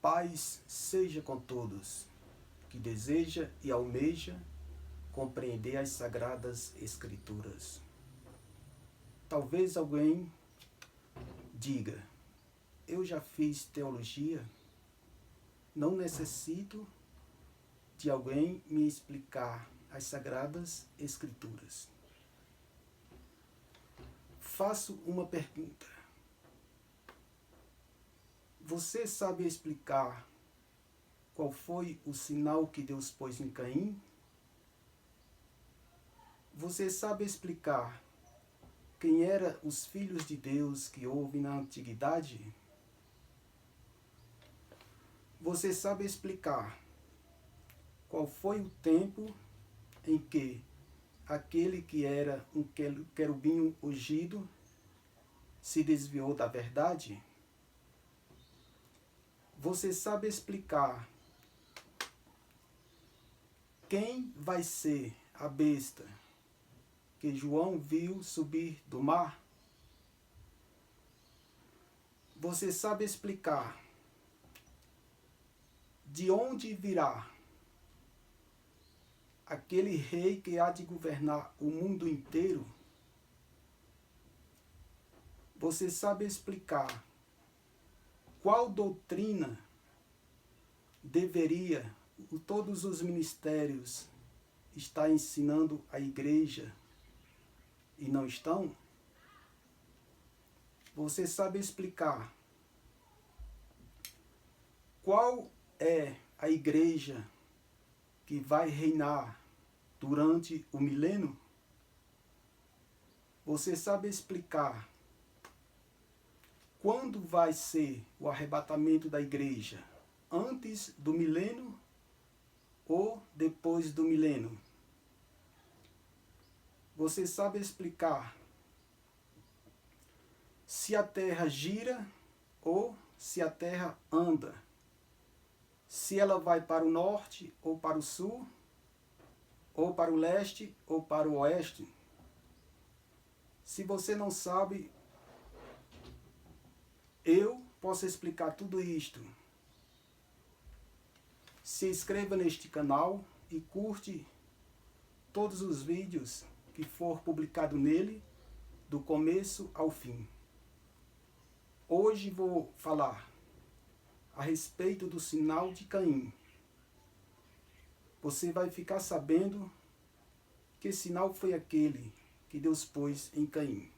paz seja com todos, que deseja e almeja compreender as Sagradas Escrituras. Talvez alguém diga, eu já fiz teologia, não necessito de alguém me explicar as Sagradas Escrituras. Faço uma pergunta. Você sabe explicar qual foi o sinal que Deus pôs em Caim? Você sabe explicar quem eram os filhos de Deus que houve na antiguidade? Você sabe explicar qual foi o tempo em que aquele que era um querubim ungido se desviou da verdade? Você sabe explicar quem vai ser a besta que João viu subir do mar? Você sabe explicar de onde virá aquele rei que há de governar o mundo inteiro? Você sabe explicar qual doutrina deveria todos os ministérios estar ensinando a igreja e não estão? Você sabe explicar qual é a igreja que vai reinar durante o milênio? Você sabe explicar quando vai ser o arrebatamento da igreja? Antes do milênio ou depois do milênio? Você sabe explicar se a terra gira ou se a terra anda? Se ela vai para o norte ou para o sul? Ou para o leste ou para o oeste? Se você não sabe, eu posso explicar tudo isto. Se inscreva neste canal e curte todos os vídeos que for publicado nele, do começo ao fim. Hoje vou falar a respeito do sinal de Caim. Você vai ficar sabendo que sinal foi aquele que Deus pôs em Caim.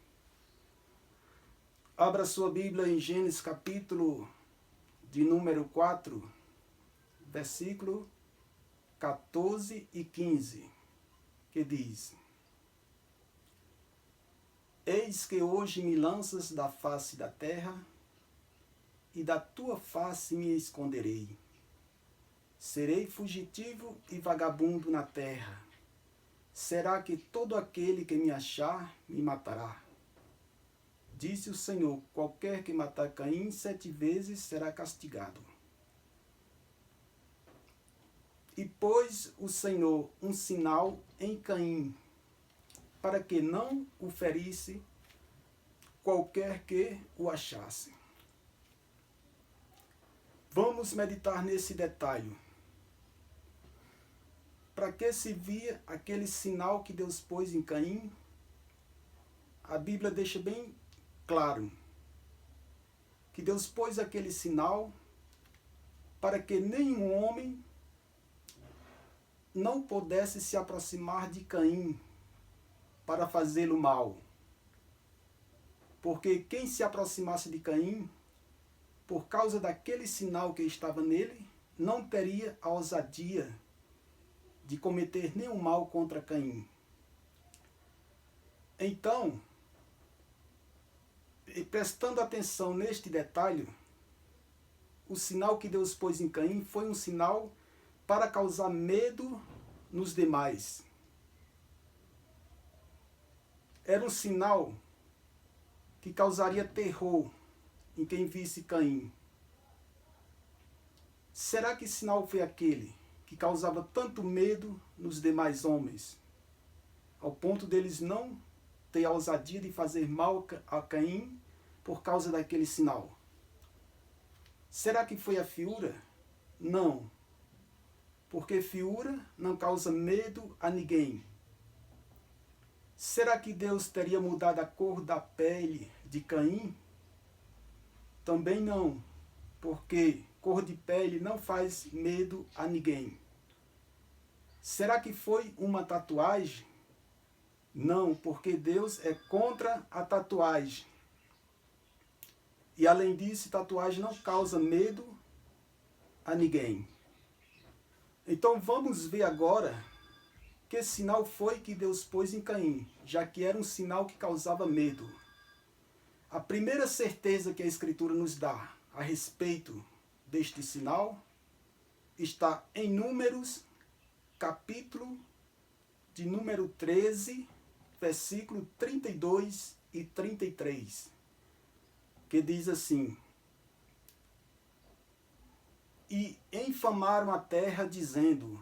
Abra sua Bíblia em Gênesis capítulo de número 4, versículo 14 e 15, que diz: Eis que hoje me lanças da face da terra, e da tua face me esconderei. Serei fugitivo e vagabundo na terra. Será que todo aquele que me achar me matará? Disse o Senhor: qualquer que matar Caim 7 vezes será castigado. E pôs o Senhor um sinal em Caim, para que não o ferisse qualquer que o achasse. Vamos meditar nesse detalhe. Para que servia aquele sinal que Deus pôs em Caim? A Bíblia deixa bem claro que Deus pôs aquele sinal para que nenhum homem não pudesse se aproximar de Caim para fazê-lo mal. Porque quem se aproximasse de Caim, por causa daquele sinal que estava nele, não teria a ousadia de cometer nenhum mal contra Caim. Então, prestando atenção neste detalhe, o sinal que Deus pôs em Caim foi um sinal para causar medo nos demais. Era um sinal que causaria terror em quem visse Caim. Será que sinal foi aquele que causava tanto medo nos demais homens, ao ponto deles não ter a ousadia de fazer mal a Caim por causa daquele sinal? Será que foi a fiura? Não, porque fiura não causa medo a ninguém. Será que Deus teria mudado a cor da pele de Caim? Também não, porque cor de pele não faz medo a ninguém. Será que foi uma tatuagem? Não, porque Deus é contra a tatuagem. E além disso, tatuagem não causa medo a ninguém. Então vamos ver agora que sinal foi que Deus pôs em Caim, já que era um sinal que causava medo. A primeira certeza que a Escritura nos dá a respeito deste sinal está em Números, capítulo de número 13, versículo 32 e 33, que diz assim: E infamaram a terra, dizendo: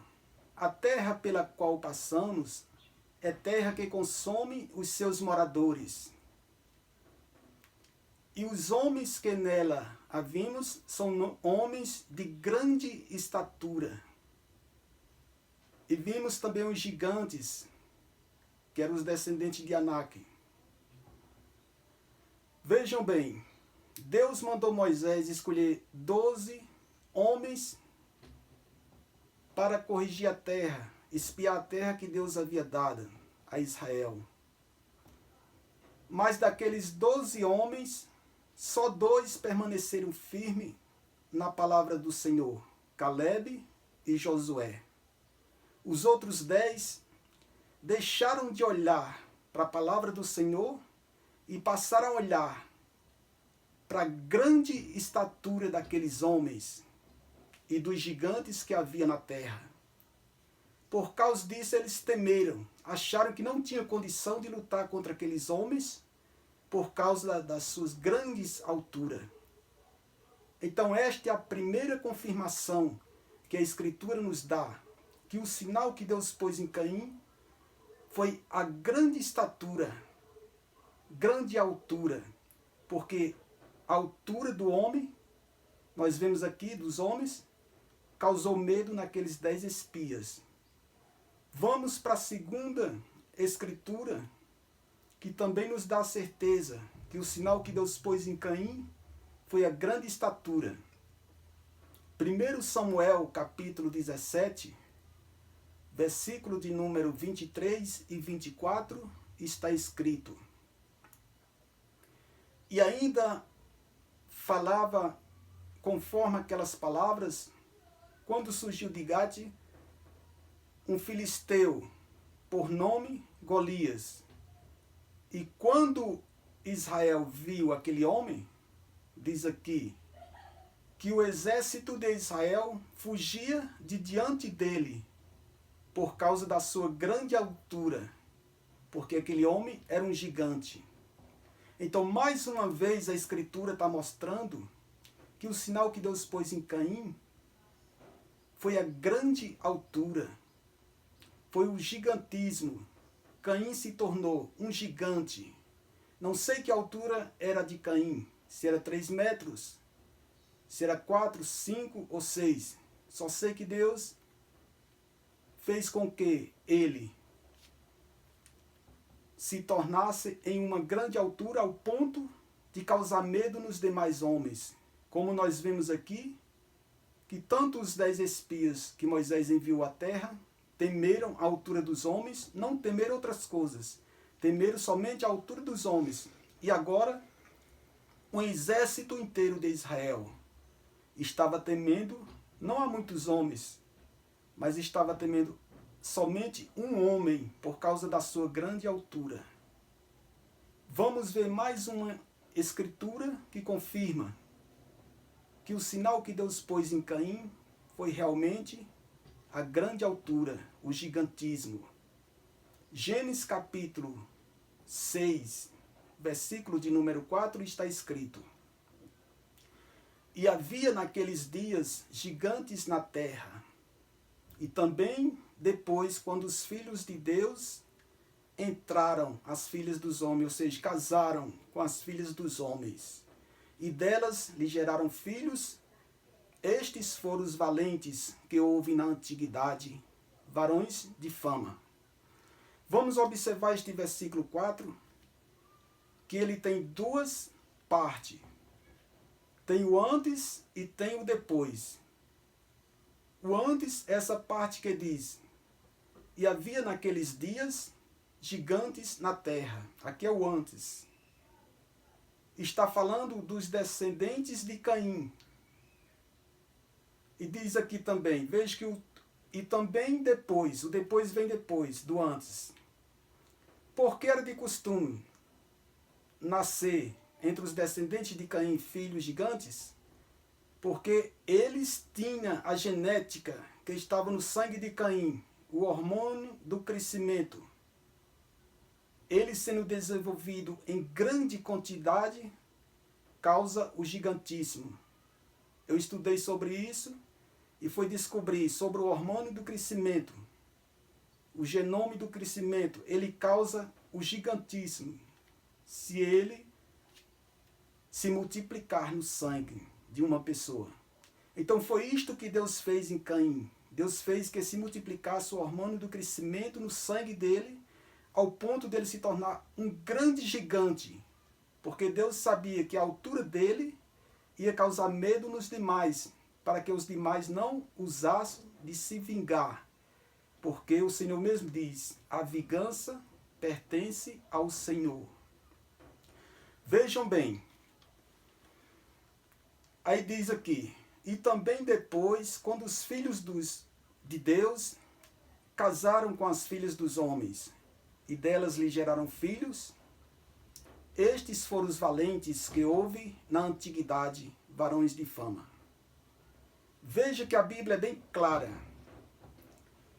A terra pela qual passamos é terra que consome os seus moradores. E os homens que nela havimos são homens de grande estatura. E vimos também os gigantes, que eram os descendentes de Anak. Vejam bem, Deus mandou Moisés escolher 12 homens para corrigir a terra, espiar a terra que Deus havia dado a Israel. Mas daqueles 12 homens, só 2 permaneceram firmes na palavra do Senhor, Caleb e Josué. Os outros 10 deixaram de olhar para a palavra do Senhor e passaram a olhar para a grande estatura daqueles homens e dos gigantes que havia na terra. Por causa disso, eles temeram, acharam que não tinham condição de lutar contra aqueles homens por causa das suas grandes alturas. Então esta é a primeira confirmação que a Escritura nos dá, que o sinal que Deus pôs em Caim foi a grande estatura, grande altura, porque a altura do homem, nós vemos aqui dos homens, causou medo naqueles 10 espias. Vamos para a segunda Escritura, que também nos dá a certeza que o sinal que Deus pôs em Caim foi a grande estatura. 1 Samuel, capítulo 17, versículo de número 23 e 24, está escrito: E ainda falava conforme aquelas palavras, quando surgiu de Gate um filisteu, por nome Golias. E quando Israel viu aquele homem, diz aqui, que o exército de Israel fugia de diante dele, por causa da sua grande altura, porque aquele homem era um gigante. Então, mais uma vez, a Escritura está mostrando que o sinal que Deus pôs em Caim foi a grande altura, foi o gigantismo. Caim se tornou um gigante. Não sei que altura era de Caim, se era 3 metros, se era 4, 5 ou 6. Só sei que Deus fez com que ele se tornasse em uma grande altura ao ponto de causar medo nos demais homens. Como nós vemos aqui, que tanto os 10 espias que Moisés enviou à terra temeram a altura dos homens, não temeram outras coisas, temeram somente a altura dos homens. E agora, um exército inteiro de Israel estava temendo, não a muitos homens, mas estava temendo somente um homem por causa da sua grande altura. Vamos ver mais uma escritura que confirma que o sinal que Deus pôs em Caim foi realmente a grande altura, o gigantismo. Gênesis capítulo 6, versículo de número 4, está escrito: E havia naqueles dias gigantes na terra, e também depois, quando os filhos de Deus entraram as filhas dos homens, ou seja, casaram com as filhas dos homens, e delas lhe geraram filhos, Estes foram os valentes que houve na antiguidade, varões de fama. Vamos observar este versículo 4, que ele tem duas partes. Tem o antes e tem o depois. O antes, essa parte que diz: e havia naqueles dias gigantes na terra. Aqui é o antes. Está falando dos descendentes de Caim. E diz aqui também, veja que e também depois, o depois vem depois do antes. Porque era de costume nascer entre os descendentes de Caim filhos gigantes, porque eles tinham a genética que estava no sangue de Caim, o hormônio do crescimento. Ele sendo desenvolvido em grande quantidade, causa o gigantismo. Eu estudei sobre isso e fui descobrir sobre o hormônio do crescimento. O genoma do crescimento, ele causa o gigantismo, se ele se multiplicar no sangue de uma pessoa. Então foi isto que Deus fez em Caim. Deus fez que se multiplicasse o hormônio do crescimento no sangue dele, ao ponto dele se tornar um grande gigante. Porque Deus sabia que a altura dele ia causar medo nos demais, para que os demais não usassem de se vingar. Porque o Senhor mesmo diz: a vingança pertence ao Senhor. Vejam bem. Aí diz aqui: e também depois, quando os filhos de Deus casaram com as filhas dos homens, e delas lhe geraram filhos, estes foram os valentes que houve na antiguidade, varões de fama. Veja que a Bíblia é bem clara.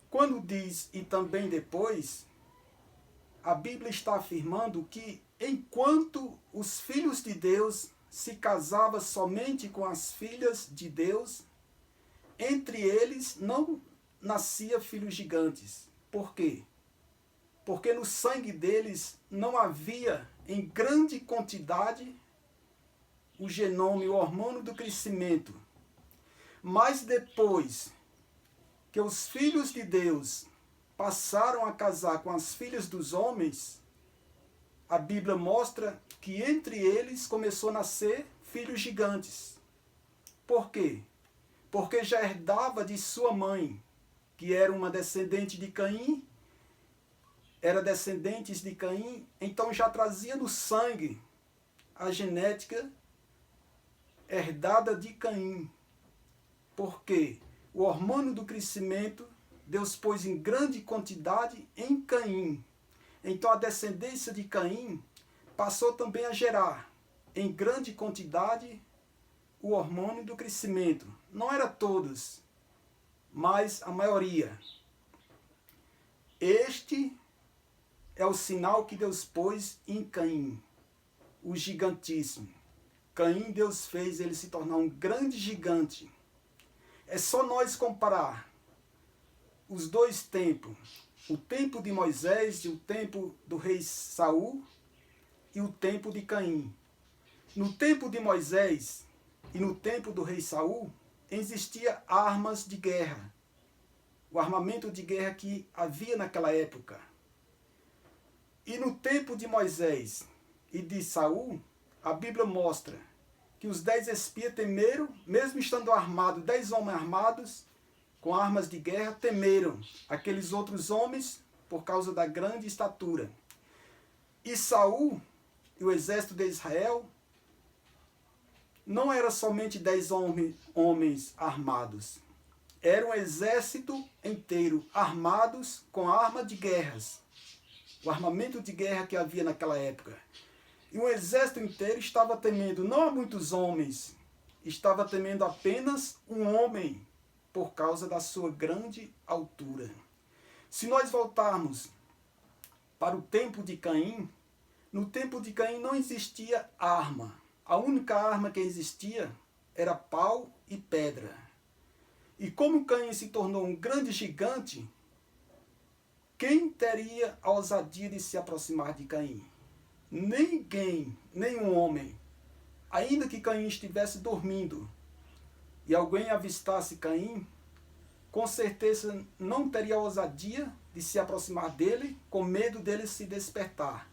Quando diz e também depois, a Bíblia está afirmando que enquanto os filhos de Deus se casavam somente com as filhas de Deus, entre eles não nascia filhos gigantes. Por quê? Porque no sangue deles não havia em grande quantidade o genoma, o hormônio do crescimento. Mas depois que os filhos de Deus passaram a casar com as filhas dos homens, a Bíblia mostra que entre eles começou a nascer filhos gigantes. Por quê? Porque já herdava de sua mãe, que era uma descendente de Caim, então já trazia no sangue a genética herdada de Caim. Por quê? O hormônio do crescimento Deus pôs em grande quantidade em Caim. Então a descendência de Caim passou também a gerar em grande quantidade o hormônio do crescimento. Não era todos, mas a maioria. Este é o sinal que Deus pôs em Caim, o gigantismo. Caim, Deus fez ele se tornar um grande gigante. É só nós comparar os dois tempos, o tempo de Moisés e o tempo do rei Saul e o tempo de Caim. No tempo de Moisés e no tempo do rei Saul, existia armas de guerra, o armamento de guerra que havia naquela época. E no tempo de Moisés e de Saul, a Bíblia mostra que os 10 espias temeram, mesmo estando armados, 10 homens armados, com armas de guerra, temeram aqueles outros homens por causa da grande estatura. E Saul e o exército de Israel não era somente 10 homens armados. Era um exército inteiro, armados com armas de guerras. O armamento de guerra que havia naquela época. E o exército inteiro estava temendo não a muitos homens, estava temendo apenas um homem, por causa da sua grande altura. Se nós voltarmos para o tempo de Caim, no tempo de Caim não existia arma. A única arma que existia era pau e pedra. E como Caim se tornou um grande gigante, quem teria a ousadia de se aproximar de Caim? Ninguém, nenhum homem. Ainda que Caim estivesse dormindo, e alguém avistasse Caim, com certeza não teria ousadia de se aproximar dele, com medo dele se despertar.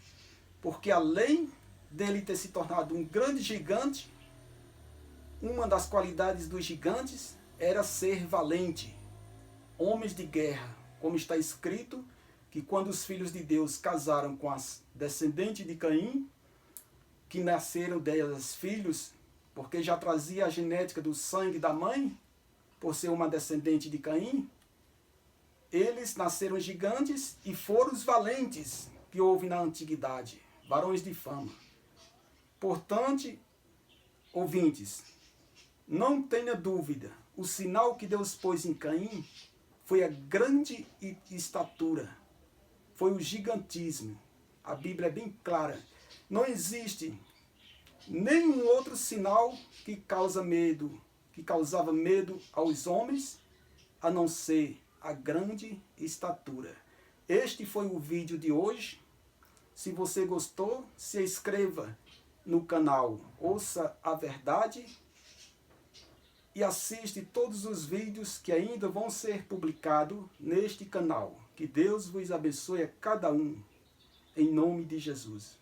Porque além dele ter se tornado um grande gigante, uma das qualidades dos gigantes era ser valente, homens de guerra, como está escrito, que quando os filhos de Deus casaram com as descendentes de Caim, que nasceram delas filhos, porque já trazia a genética do sangue da mãe, por ser uma descendente de Caim, eles nasceram gigantes e foram os valentes que houve na antiguidade, varões de fama. Portanto, ouvintes, não tenha dúvida, o sinal que Deus pôs em Caim foi a grande estatura, foi o gigantismo. A Bíblia é bem clara. Não existe nenhum outro sinal que causava medo aos homens, a não ser a grande estatura. Este foi o vídeo de hoje. Se você gostou, se inscreva no canal Ouça a Verdade e assiste todos os vídeos que ainda vão ser publicados neste canal. Que Deus vos abençoe a cada um, em nome de Jesus.